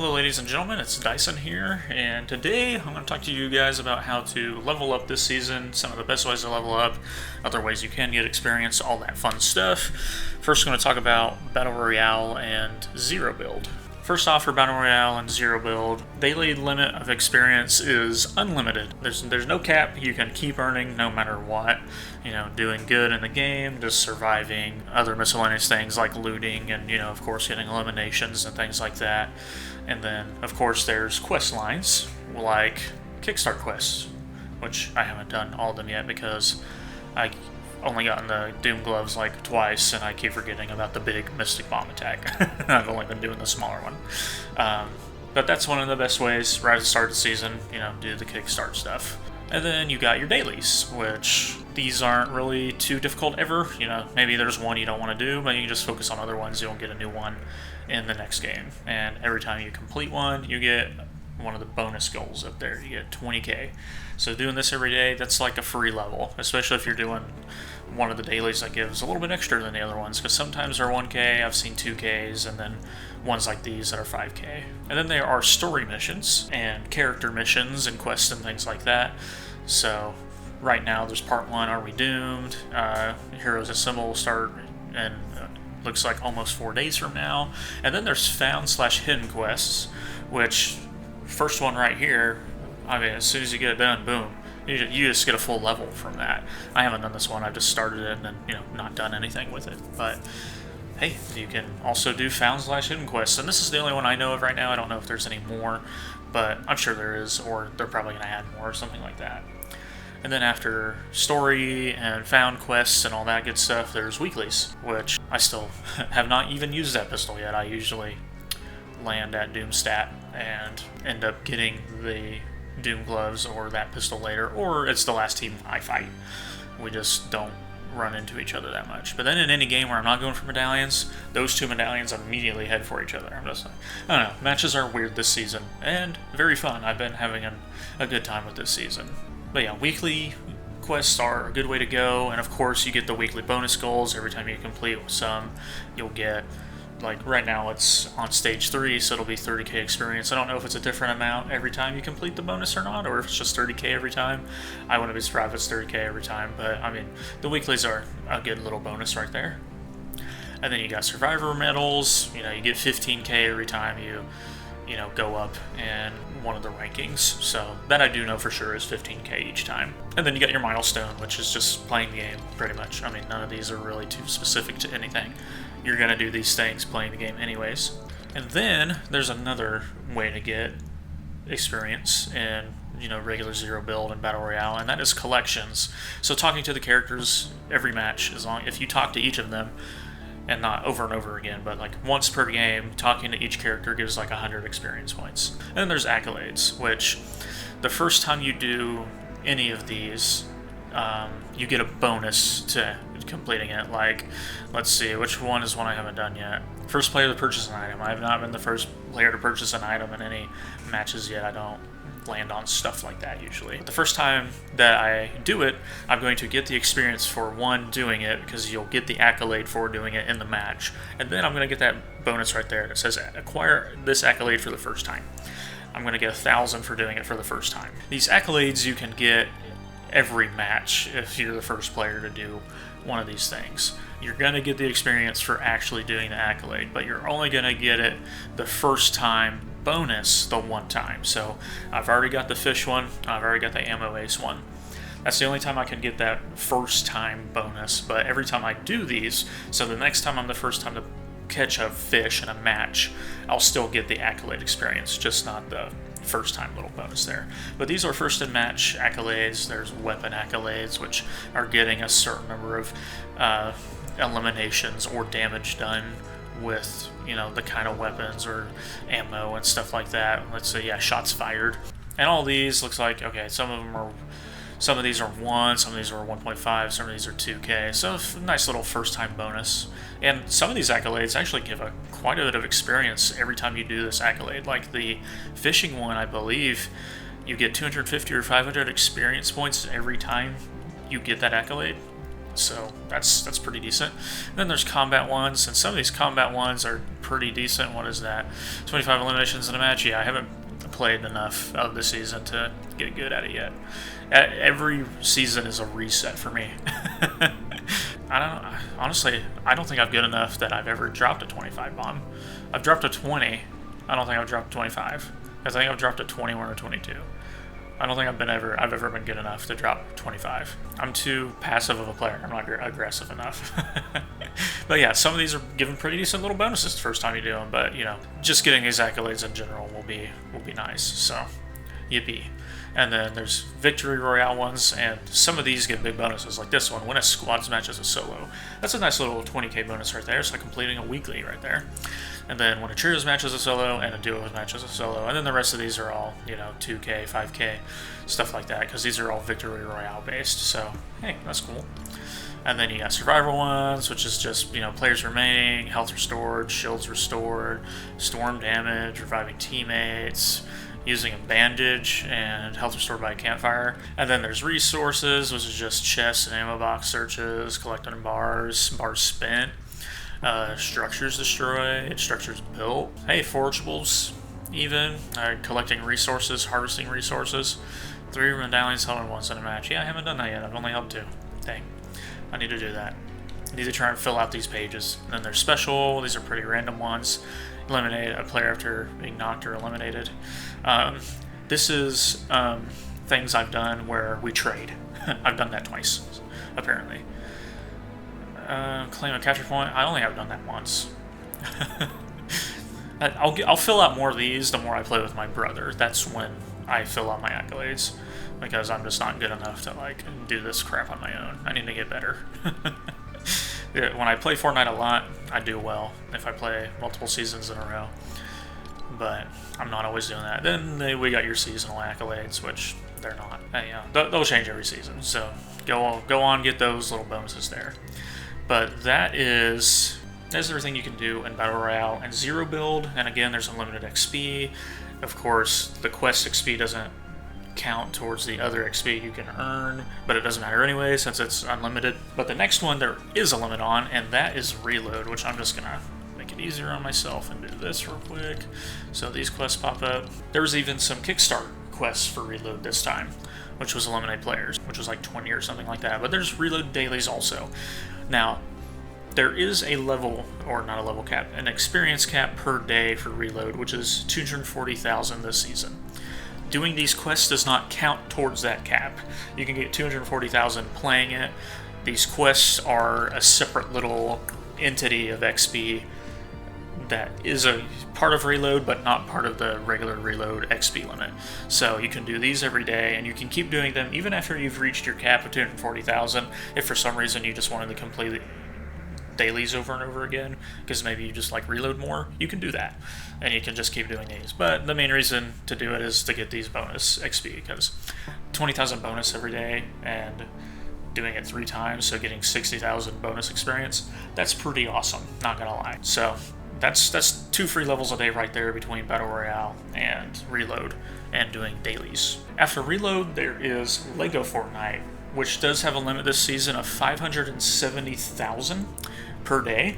Hello ladies and gentlemen, it's Dyson here, and today I'm going to talk to you guys about how to level up this season, some of the best ways to level up, other ways you can get experience, all that fun stuff. First I'm going to talk about Battle Royale and Zero Build. First off, for Battle Royale and Zero Build, daily limit of experience is unlimited. There's no cap. You can keep earning no matter what. You know, doing good in the game, just surviving, other miscellaneous things like looting and, you know, of course, getting eliminations and things like that. And then, of course, there's quest lines, like Kickstart quests, which I haven't done all of them yet because I only gotten the Doom gloves like twice, and I keep forgetting about the big Mystic Bomb attack. I've only been doing the smaller one. But that's one of the best ways, right at the start of the season, you know, do the Kickstart stuff. And then you got your dailies, which these aren't really too difficult ever. You know, maybe there's one you don't want to do, but you can just focus on other ones. You'll get a new one in the next game. And every time you complete one, you get one of the bonus goals up there. You get 20k. So doing this every day, that's like a free level, especially if you're doing one of the dailies that gives a little bit extra than the other ones, because sometimes they're 1k, I've seen 2ks, and then ones like these that are 5k. And then there are story missions and character missions and quests and things like that. So right now there's part 1, Are We Doomed? Heroes Assemble will start in looks like almost 4 days from now. And then there's found/hidden quests, which first one right here, I mean, as soon as you get it done, boom, you just get a full level from that. I haven't done this one. I've just started it and then, you know, not done anything with it. But hey, you can also do found/hidden quests, and this is the only one I know of right now. I don't know if there's any more, but I'm sure there is, or they're probably going to add more or something like that. And then after story and found quests and all that good stuff, there's weeklies, which I still have not even used that pistol yet. I usually land at Doomstat and end up getting the Doom gloves or that pistol later, or it's the last team I fight. We just don't run into each other that much. But then in any game where I'm not going for medallions, those two medallions immediately head for each other. I'm just like, I don't know, matches are weird this season and very fun. I've been having a good time with this season. But yeah, weekly quests are a good way to go, and of course you get the weekly bonus goals. Every time you complete some, you'll get, like right now it's on stage 3, so it'll be 30k experience. I don't know if it's a different amount every time you complete the bonus or not, or if it's just 30k every time. I wouldn't be surprised if it's 30k every time, but I mean, the weeklies are a good little bonus right there. And then you got survivor medals. You know, you get 15k every time you know, go up in one of the rankings. So that I do know for sure is 15k each time. And then you got your milestone, which is just playing the game pretty much. I mean, none of these are really too specific to anything. You're going to do these things playing the game anyways. And then there's another way to get experience in, you know, regular Zero Build and Battle Royale, and that is collections. So talking to the characters every match, if you talk to each of them, and not over and over again, but like once per game, talking to each character gives like 100 experience points. And then there's accolades, which the first time you do any of these, you get a bonus to completing it. Like, let's see, which one is one I haven't done yet? First player to purchase an item. I have not been the first player to purchase an item in any matches yet. I don't land on stuff like that usually. But the first time that I do it, I'm going to get the experience for one doing it, because you'll get the accolade for doing it in the match. And then I'm going to get that bonus right there that says acquire this accolade for the first time. I'm going to get 1,000 for doing it for the first time. These accolades you can get every match if you're the first player to do one of these things. You're going to get the experience for actually doing the accolade, but you're only going to get it the first time bonus the one time. So I've already got the fish one, I've already got the ammo ace one. That's the only time I can get that first time bonus, but every time I do these, so the next time I'm the first time to catch a fish in a match, I'll still get the accolade experience, just not the first time little bonus there. But these are first in match accolades. There's weapon accolades, which are getting a certain number of eliminations or damage done with, you know, the kind of weapons or ammo and stuff like that. Let's say, yeah, shots fired. And all these looks like, okay, some of these are 1, some of these are 1.5, some of these are 2k. So nice little first time bonus. And some of these accolades actually give quite a bit of experience every time you do this accolade. Like the fishing one, I believe you get 250 or 500 experience points every time you get that accolade. So that's pretty decent. And then there's combat ones, and some of these combat ones are pretty decent. What is that? 25 eliminations in a match? Yeah, I haven't played enough of the season to get good at it yet. Every season is a reset for me. Honestly, I don't think I'm good enough that I've ever dropped a 25 bomb. I've dropped a 20. I don't think I've dropped 25. I think I've dropped a 21 or 22. I don't think I've ever been good enough to drop 25. I'm too passive of a player. I'm not aggressive enough. But yeah, some of these are given pretty decent little bonuses the first time you do them. But you know, just getting these accolades in general will be nice. So, yippee. And then there's Victory Royale ones, and some of these get big bonuses, like this one, win a squads match as a solo. That's a nice little 20k bonus right there, so completing a weekly right there. And then win a trios match as a solo, and a duos match as a solo. And then the rest of these are all, you know, 2k, 5k, stuff like that, because these are all Victory Royale based, so hey, that's cool. And then you got survival ones, which is just, you know, players remaining, health restored, shields restored, storm damage, reviving teammates, using a bandage, and health restored by a campfire. And then there's resources, which is just chests and ammo box searches, collecting bars spent, structures destroyed, structures built. Hey, forageables even, collecting resources, harvesting resources. 3 medallions held once in a match. Yeah, I haven't done that yet. I've only held 2. Dang. I need to do that. I need to try and fill out these pages. And then there's special. These are pretty random ones. Eliminate a player after being knocked or eliminated. This is things I've done where we trade. I've done that twice, apparently. Claim a capture point. I only have done that once. I'll fill out more of these the more I play with my brother. That's when I fill out my accolades, because I'm just not good enough to like do this crap on my own. I need to get better. When I play Fortnite a lot, I do well if I play multiple seasons in a row, but I'm not always doing that. Then we got your seasonal accolades, which they're not. They'll change every season, so go on, get those little bonuses there. But that's everything you can do in Battle Royale and Zero Build, and again, there's unlimited XP. Of course, the quest XP doesn't count towards the other XP you can earn, but it doesn't matter anyway since it's unlimited. But the next one there is a limit on, and that is Reload, which I'm just gonna make it easier on myself and do this real quick. So these quests pop up. There was even some Kickstart quests for Reload this time, which was eliminate players, which was like 20 or something like that. But there's Reload dailies also. Now, there is a level, or not a level cap, an experience cap per day for Reload, which is 240,000 this season. Doing these quests does not count towards that cap. You can get 240,000 playing it. These quests are a separate little entity of XP that is a part of Reload, but not part of the regular Reload XP limit. So you can do these every day, and you can keep doing them even after you've reached your cap of 240,000. If for some reason you just wanted to complete dailies over and over again, because maybe you just like Reload more, you can do that, and you can just keep doing these. But the main reason to do it is to get these bonus XP, because 20,000 bonus every day and doing it 3 times, so getting 60,000 bonus experience, that's pretty awesome, not gonna lie. So that's 2 free levels a day right there between Battle Royale and Reload and doing dailies. After Reload, there is Lego Fortnite, which does have a limit this season of 570,000 per day,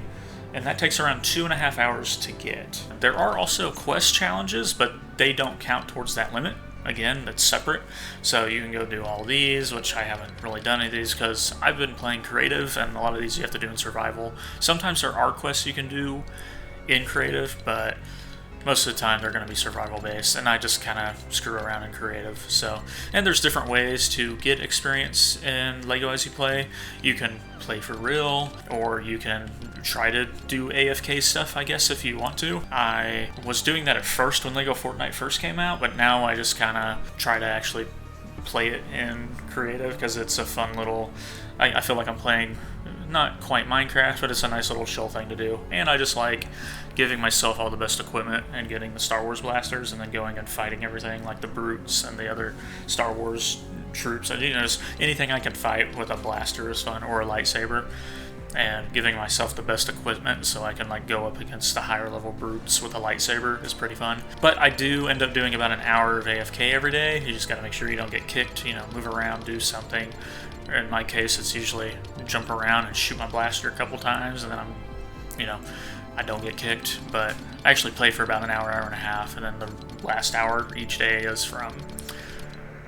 and that takes around 2.5 hours to get. There are also quest challenges, but they don't count towards that limit. Again, that's separate, so you can go do all these, which I haven't really done any of these because I've been playing creative, and a lot of these you have to do in survival. Sometimes there are quests you can do in creative, but most of the time they're going to be survival based, and I just kind of screw around in creative. So, and there's different ways to get experience in LEGO as you play. You can play for real, or you can try to do AFK stuff, I guess, if you want to. I was doing that at first when LEGO Fortnite first came out, but now I just kind of try to actually play it in creative because it's a fun little, I feel like I'm playing not quite Minecraft, but it's a nice little chill thing to do. And I just like giving myself all the best equipment and getting the Star Wars blasters and then going and fighting everything like the brutes and the other Star Wars troops. And, you know, just anything I can fight with a blaster is fun, or a lightsaber, and giving myself the best equipment so I can like go up against the higher level brutes with a lightsaber is pretty fun. But I do end up doing about an hour of AFK every day. You just gotta make sure you don't get kicked, you know, move around, do something, In my case, it's usually jump around and shoot my blaster a couple times, and then I don't get kicked. But I actually play for about an hour, hour and a half, and then the last hour each day is from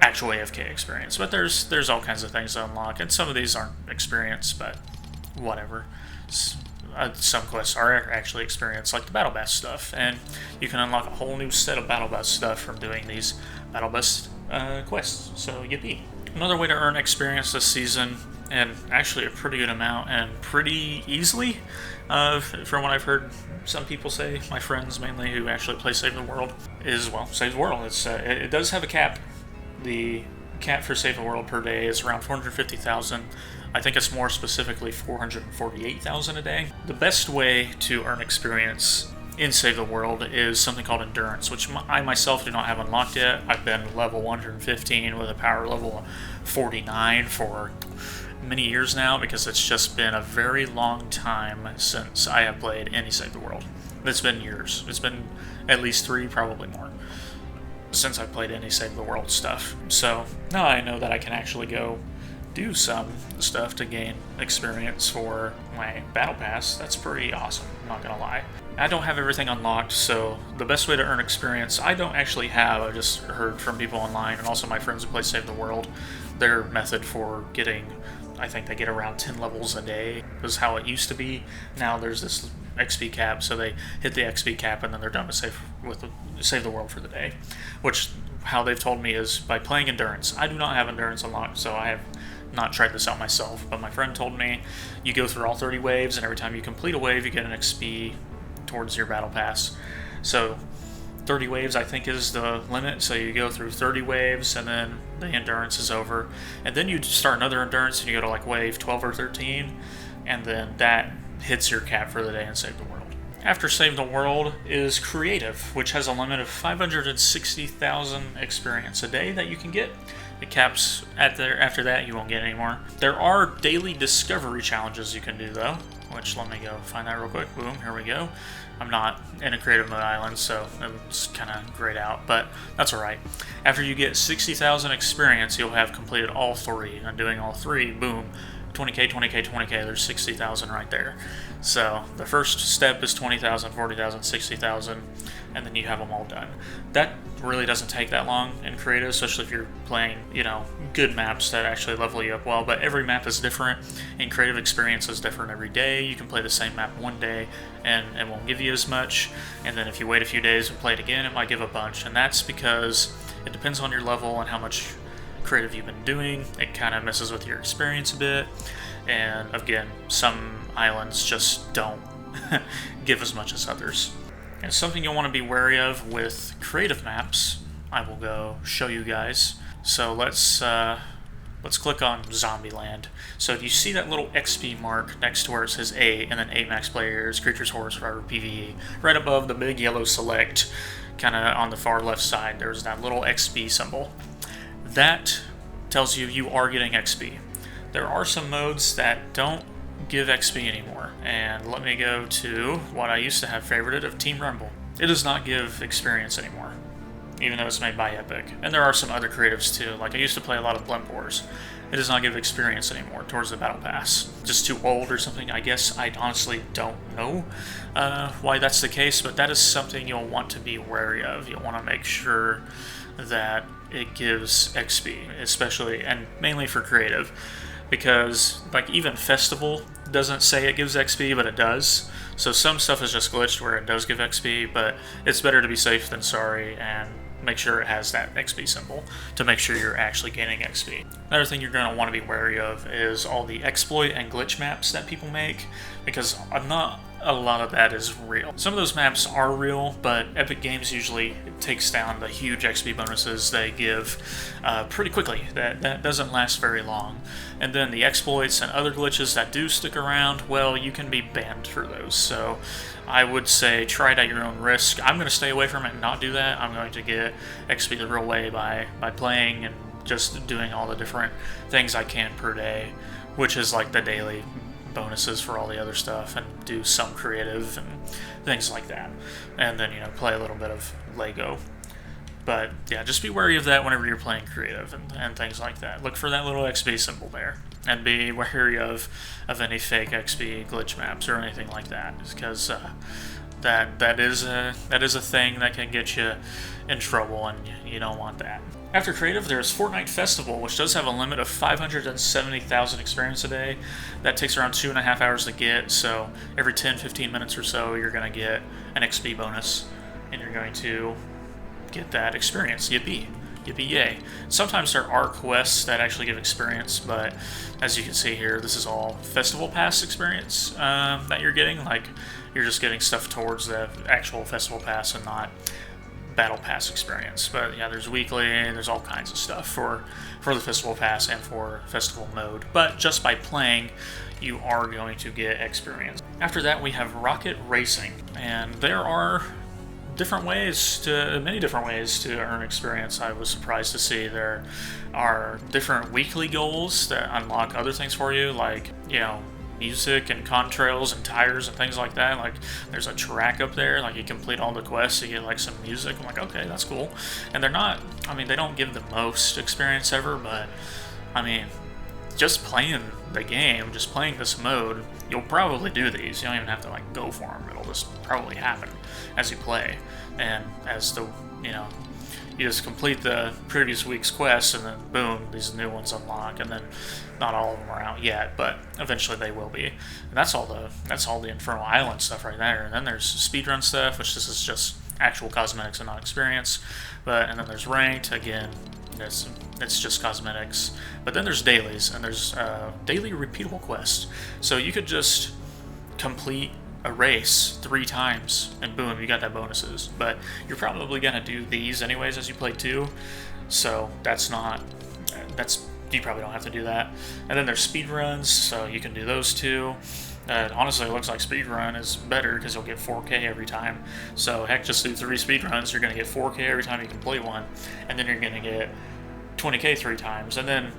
actual AFK experience. But there's all kinds of things to unlock, and some of these aren't experience, but whatever. Some quests are actually experience, like the Battle Pass stuff, and you can unlock a whole new set of Battle Pass stuff from doing these Battle Pass quests, so yippee. Another way to earn experience this season, and actually a pretty good amount, and pretty easily, from what I've heard some people say, my friends mainly who actually play Save the World, is, well, Save the World. It does have a cap. The cap for Save the World per day is around 450,000. I think it's more specifically 448,000 a day. The best way to earn experience in Save the World is something called Endurance, which I myself do not have unlocked yet. I've been level 115 with a power level 49 for many years now, because it's just been a very long time since I have played any Save the World. It's been years. It's been at least 3, probably more, since I've played any Save the World stuff. So now I know that I can actually go do some stuff to gain experience for my Battle Pass. That's pretty awesome, I'm not gonna lie. I don't have everything unlocked, so the best way to earn experience, I don't actually have. I just heard from people online, and also my friends who play Save the World, their method for getting, I think they get around 10 levels a day, was how it used to be. Now there's this XP cap, so they hit the XP cap and then they're done with Save the World for the day. Which, how they've told me is by playing Endurance. I do not have Endurance unlocked, so I have not tried this out myself, but my friend told me you go through all 30 waves, and every time you complete a wave you get an XP towards your Battle Pass. So 30 waves I think is the limit, so you go through 30 waves and then the Endurance is over, and then you start another Endurance and you go to like wave 12 or 13, and then that hits your cap for the day and Save the World. After Save the World is Creative, which has a limit of 560,000 experience a day that you can get. It caps after that, you won't get any more. There are daily discovery challenges you can do though, which let me go find that real quick. Boom, here we go. I'm not in a creative mode island, so it's kind of grayed out, but that's alright. After you get 60,000 experience, you'll have completed all 3, and doing all 3, boom, 20k, 20k, 20k, there's 60,000 right there. So the first step is 20,000, 40,000, 60,000, and then you have them all done. That really doesn't take that long in creative, especially if you're playing, good maps that actually level you up well, but every map is different, and creative experience is different every day. You can play the same map one day, and it won't give you as much, and then if you wait a few days and play it again, it might give a bunch, and that's because it depends on your level and how much creative you've been doing. It kind of messes with your experience a bit, and again, some islands just don't give as much as others. And something you'll want to be wary of with creative maps, I will go show you guys. So let's click on Zombieland. So do you see that little XP mark next to where it says A, and then A max players, creatures, horror, survivor, PvE? Right above the big yellow select, kind of on the far left side, there's that little XP symbol. That tells you you are getting XP. There are some modes that don't give XP anymore, and let me go to what I used to have favorited of Team Rumble. It does not give experience anymore, even though it's made by Epic. And there are some other creatives too, like I used to play a lot of Blimp Wars. It does not give experience anymore towards the Battle Pass. Just too old or something, I guess. I honestly don't know why that's the case, but that is something you'll want to be wary of. You'll want to make sure that it gives XP, especially and mainly for creative, because like even Festival doesn't say it gives XP, but it does. So some stuff is just glitched where it does give XP, but it's better to be safe than sorry and make sure it has that XP symbol to make sure you're actually gaining XP. Another thing you're going to want to be wary of is all the exploit and glitch maps that people make, because not a lot of that is real. Some of those maps are real, but Epic Games usually takes down the huge XP bonuses they give pretty quickly. That doesn't last very long. And then the exploits and other glitches that do stick around, well, you can be banned for those. So I would say try it at your own risk. I'm going to stay away from it and not do that. I'm going to get XP the real way by playing and just doing all the different things I can per day, which is like the daily bonuses for all the other stuff, and do some creative and things like that, and then play a little bit of Lego. But yeah, just be wary of that whenever you're playing creative and things like that. Look for that little XP symbol there, and be wary of any fake XP glitch maps or anything like that, because that is a thing that can get you in trouble, and you don't want that. After creative, there's Fortnite Festival, which does have a limit of 570,000 experience a day. That takes around 2.5 hours to get, so every 10-15 minutes or so, you're going to get an XP bonus, and you're going to get that experience. Yippee. Yippee yay. Sometimes there are quests that actually give experience, but as you can see here, this is all Festival Pass experience that you're getting. Like, you're just getting stuff towards the actual Festival Pass and not Battle Pass experience. But yeah, there's weekly, there's all kinds of stuff for the Festival Pass and for Festival Mode. But just by playing, you are going to get experience. After that, we have Rocket Racing, and there are many different ways to earn experience. I was surprised to see there are different weekly goals that unlock other things for you, like, music and contrails and tires and things like that. Like, there's a track up there, like you complete all the quests, you get like some music. I'm like, okay, that's cool. And they don't give the most experience ever, but just playing the game, just playing this mode, you'll probably do these. You don't even have to like go for them. It'll just probably happen as you play, and as you just complete the previous week's quests, and then boom, these new ones unlock. And then not all of them are out yet, but eventually they will be. And that's all the Infernal Island stuff right there. And then there's speedrun stuff, which this is just actual cosmetics and not experience. And then there's ranked again. It's just cosmetics. But then there's dailies, and there's daily repeatable quests. So you could just complete a race 3 times, and boom, you got that bonuses. But you're probably gonna do these anyways as you play too. So you probably don't have to do that. And then there's speedruns, so you can do those too. Honestly, it looks like speedrun is better because you'll get 4K every time. So heck, just do 3 speedruns, you're going to get 4K every time you complete one, and then you're going to get 20K 3 times. And then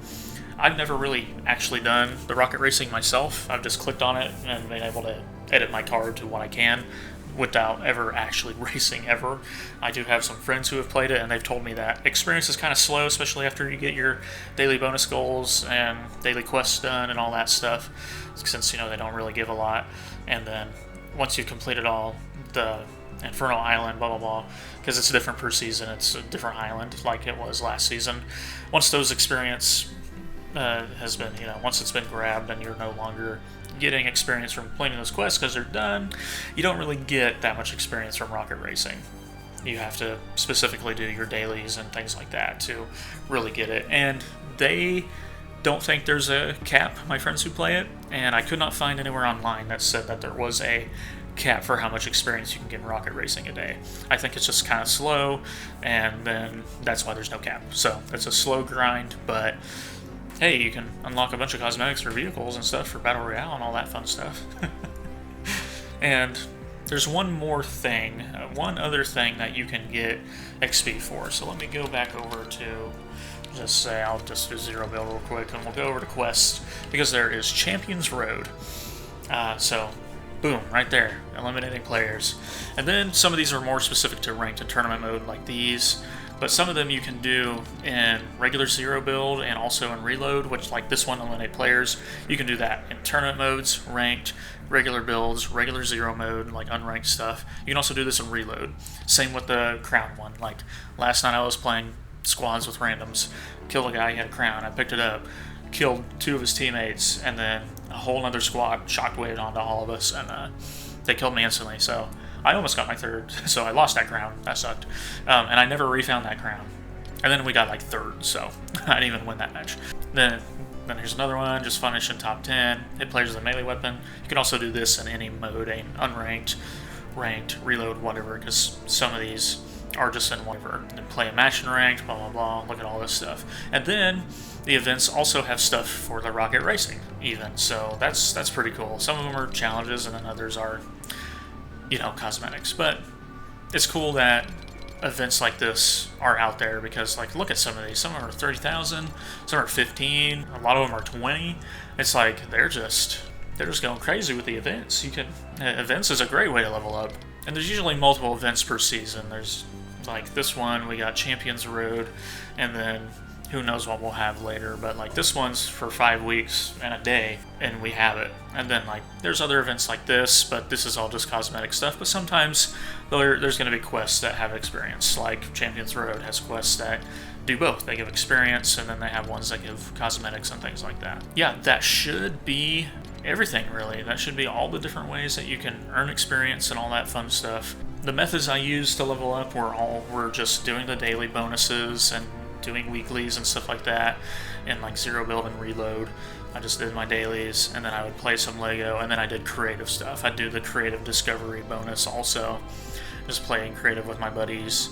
I've never really actually done the rocket racing myself. I've just clicked on it and been able to edit my card to what I can without ever actually racing ever. I do have some friends who have played it, and they've told me that experience is kind of slow, especially after you get your daily bonus goals and daily quests done and all that stuff, since they don't really give a lot. And then once you've completed all the Infernal Island, blah blah blah, because it's different per season, it's a different island like it was last season. Once those experience has been, once it's been grabbed and you're no longer getting experience from completing those quests because they're done, you don't really get that much experience from rocket racing. You have to specifically do your dailies and things like that to really get it. And they don't think there's a cap, my friends who play it, and I could not find anywhere online that said that there was a cap for how much experience you can get in rocket racing a day. I think it's just kind of slow, and then that's why there's no cap. So it's a slow grind, but hey, you can unlock a bunch of cosmetics for vehicles and stuff for Battle Royale and all that fun stuff. And there's one other thing that you can get XP for. So let me go back over to, I'll just do zero build real quick, and we'll go over to quests, because there is Champions Road. So boom, right there, eliminating players. And then some of these are more specific to ranked and tournament mode, like these. But some of them you can do in regular zero build and also in reload, which, like this one, eliminate players. You can do that in tournament modes, ranked, regular builds, regular zero mode, like unranked stuff. You can also do this in reload. Same with the crown one. Like last night I was playing squads with randoms, killed a guy, he had a crown, I picked it up, killed 2 of his teammates, and then a whole other squad shockwaved onto all of us, and they killed me instantly. So I almost got my 3rd, so I lost that crown. That sucked. And I never refound that crown. And then we got like 3rd, so I didn't even win that match. Then here's another one, just finish in top 10. Hit players with a melee weapon. You can also do this in any mode, unranked, ranked, reload, whatever, because some of these are just in whatever. And play a match in ranked, blah, blah, blah. Look at all this stuff. And then the events also have stuff for the rocket racing, even. So that's pretty cool. Some of them are challenges, and then others are cosmetics. But it's cool that events like this are out there, because like, look at some of these. Some of them are 30,000, some are 15, a lot of them are 20. It's like they're just going crazy with the events. Events is a great way to level up, and there's usually multiple events per season. There's Like this one, we got Champions Road, and then who knows what we'll have later, but like this one's for 5 weeks and a day, and we have it. And then like there's other events like this, but this is all just cosmetic stuff. But sometimes there's going to be quests that have experience, like Champions Road has quests that do both. They give experience, and then they have ones that give cosmetics and things like that. Yeah, that should be everything really. That should be all the different ways that you can earn experience and all that fun stuff. The methods I used to level up were just doing the daily bonuses and doing weeklies and stuff like that, and like zero build and reload. I just did my dailies, and then I would play some Lego, and then I did creative stuff. I'd do the creative discovery bonus also, just playing creative with my buddies.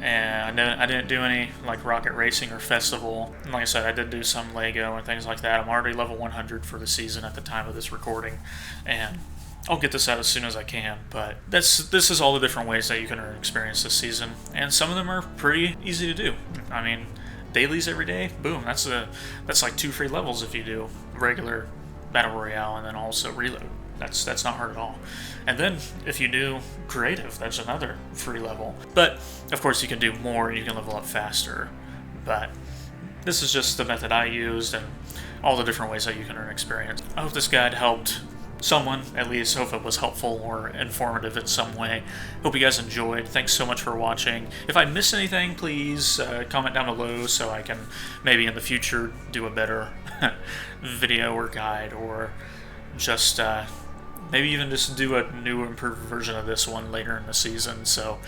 And I didn't do any like rocket racing or festival. And like I said, I did do some Lego and things like that. I'm already level 100 for the season at the time of this recording, and I'll get this out as soon as I can. But this is all the different ways that you can earn experience this season, and some of them are pretty easy to do. I mean, dailies every day, boom, that's like 2 free levels if you do regular battle royale and then also reload. That's not hard at all. And then if you do creative, that's another free level. But of course you can do more, you can level up faster. But this is just the method I used and all the different ways that you can earn experience. I hope this guide helped someone, at least. Hope it was helpful or informative in some way. Hope you guys enjoyed. Thanks so much for watching. If I missed anything, please comment down below so I can maybe in the future do a better video or guide, or just maybe even just do a new improved version of this one later in the season, so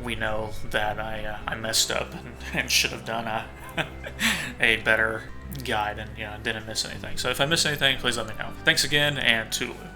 we know that I messed up and should have done a better guide and didn't miss anything. So if I missed anything, please let me know. Thanks again, and toodaloo.